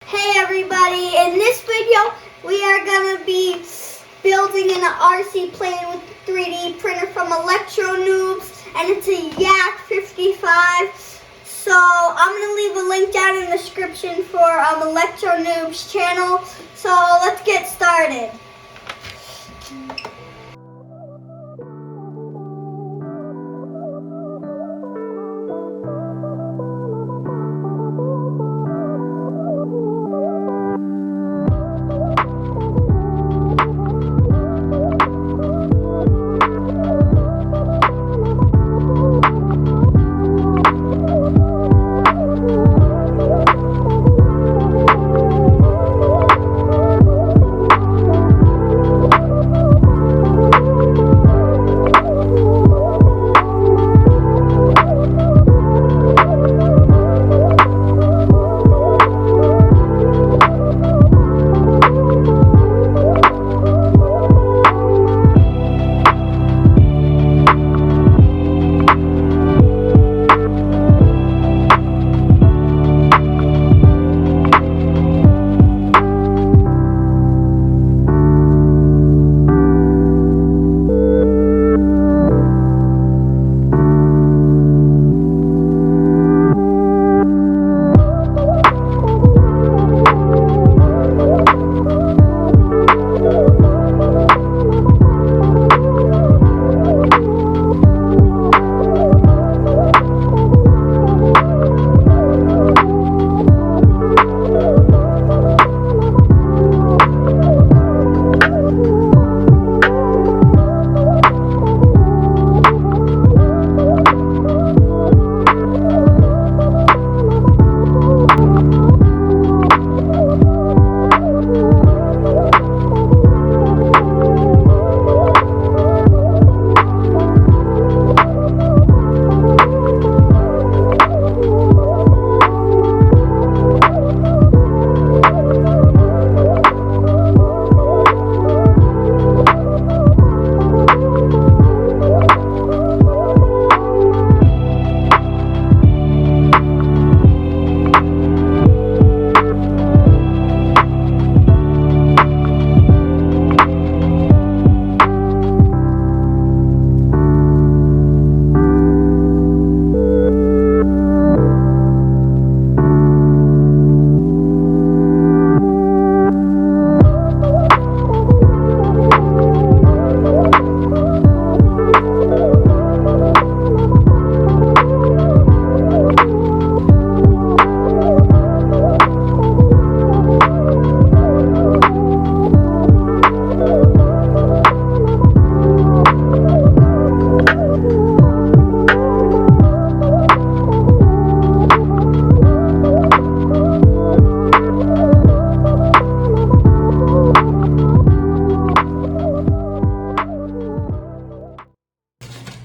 Hey everybody, in this video we are going to be building an RC plane with a 3D printer from Electro Noobs, and it's a YAK55. So I'm going to leave a link down in the description for Electro Noobs channel. So let's get started.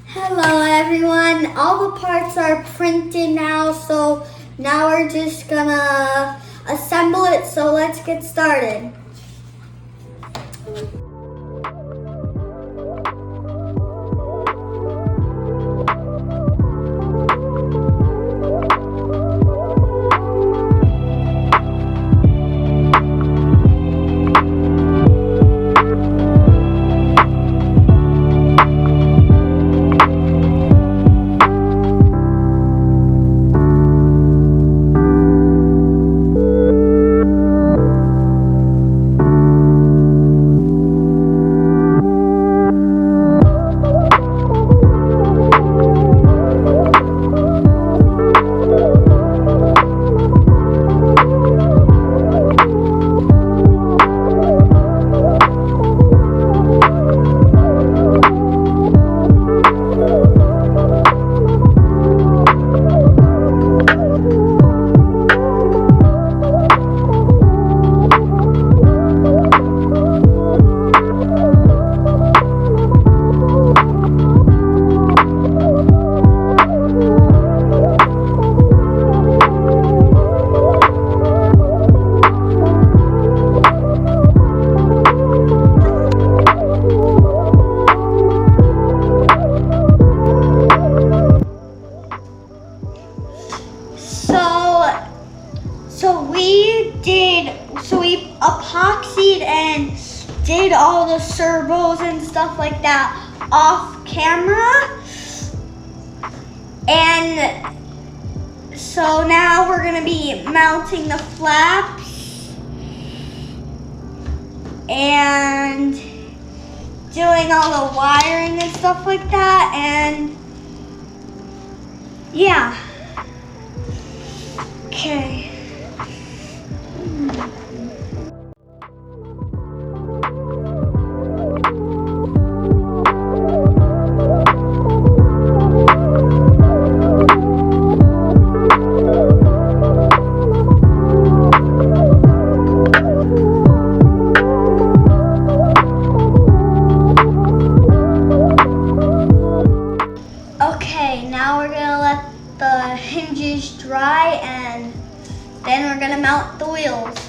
Hello everyone, all the parts are printed now, so now we're just gonna assemble it, so let's get started. epoxied and did all the servos and stuff like that off camera. And so now we're gonna be mounting the flaps and doing all the wiring and stuff like that, and yeah. Okay. Okay, now we're gonna let the hinges dry and then we're gonna mount the wheels.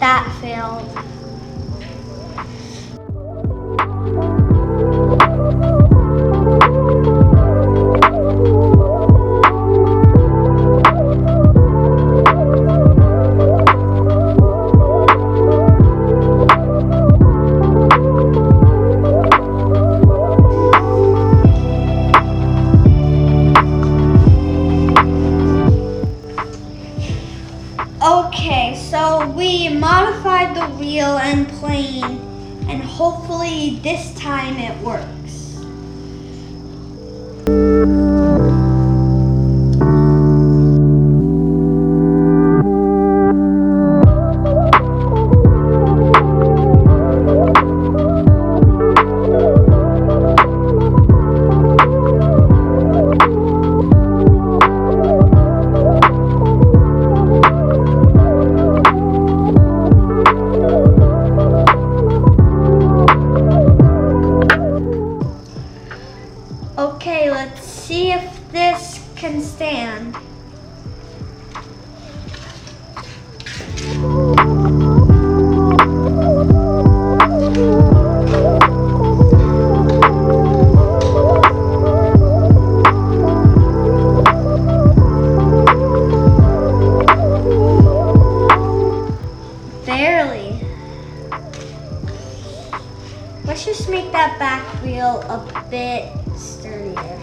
That failed. Okay, so we modified the wheel and plane, and hopefully this time it works. Okay, let's see if this can stand. Barely. Let's just make that back wheel a bit sturdier.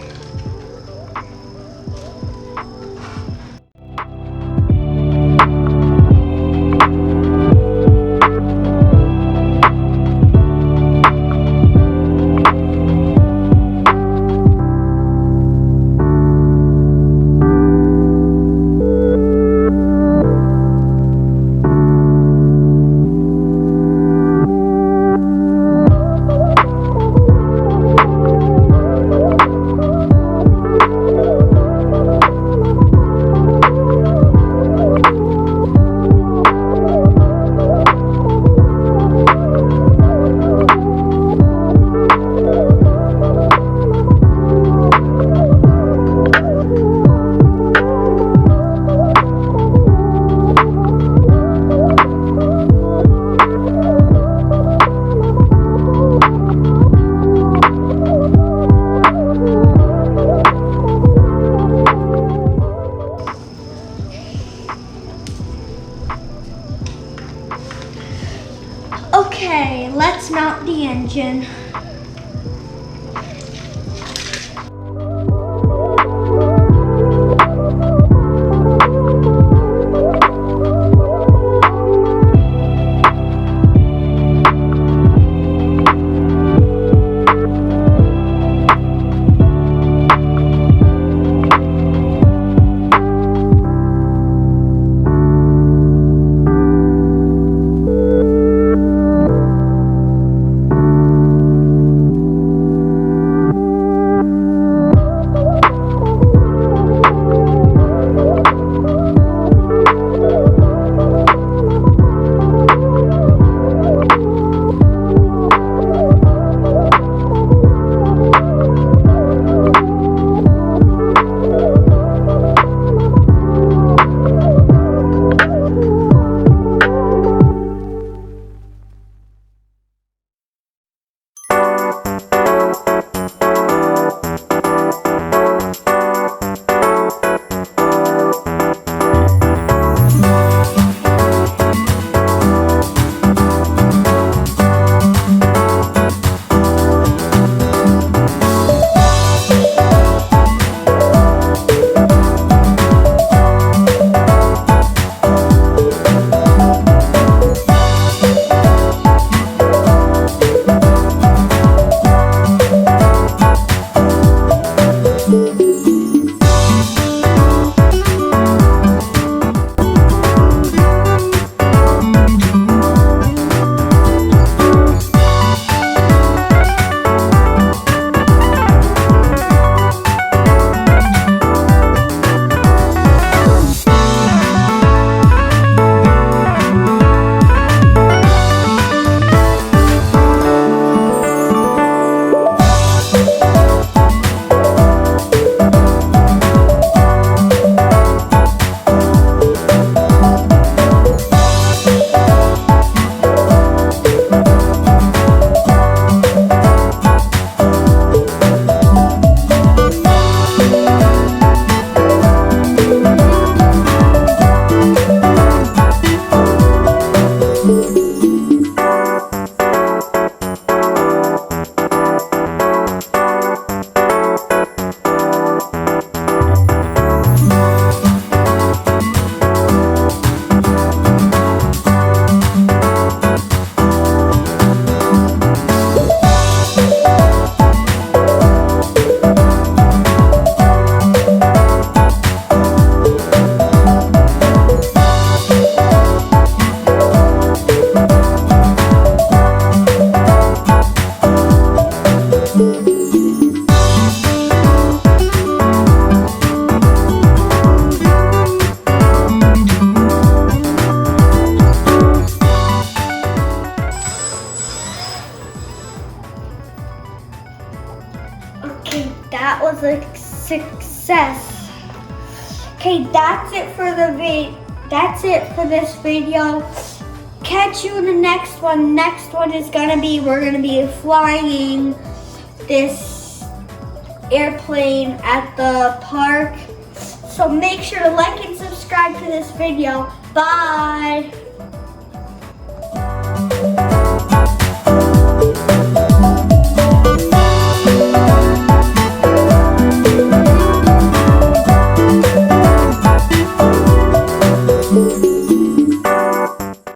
Okay, let's mount the engine. Okay, that was a success. Okay, that's it for this video. Catch you in the next one. Next one is we're gonna be flying this airplane at the park. So make sure to like and subscribe to this video. Bye.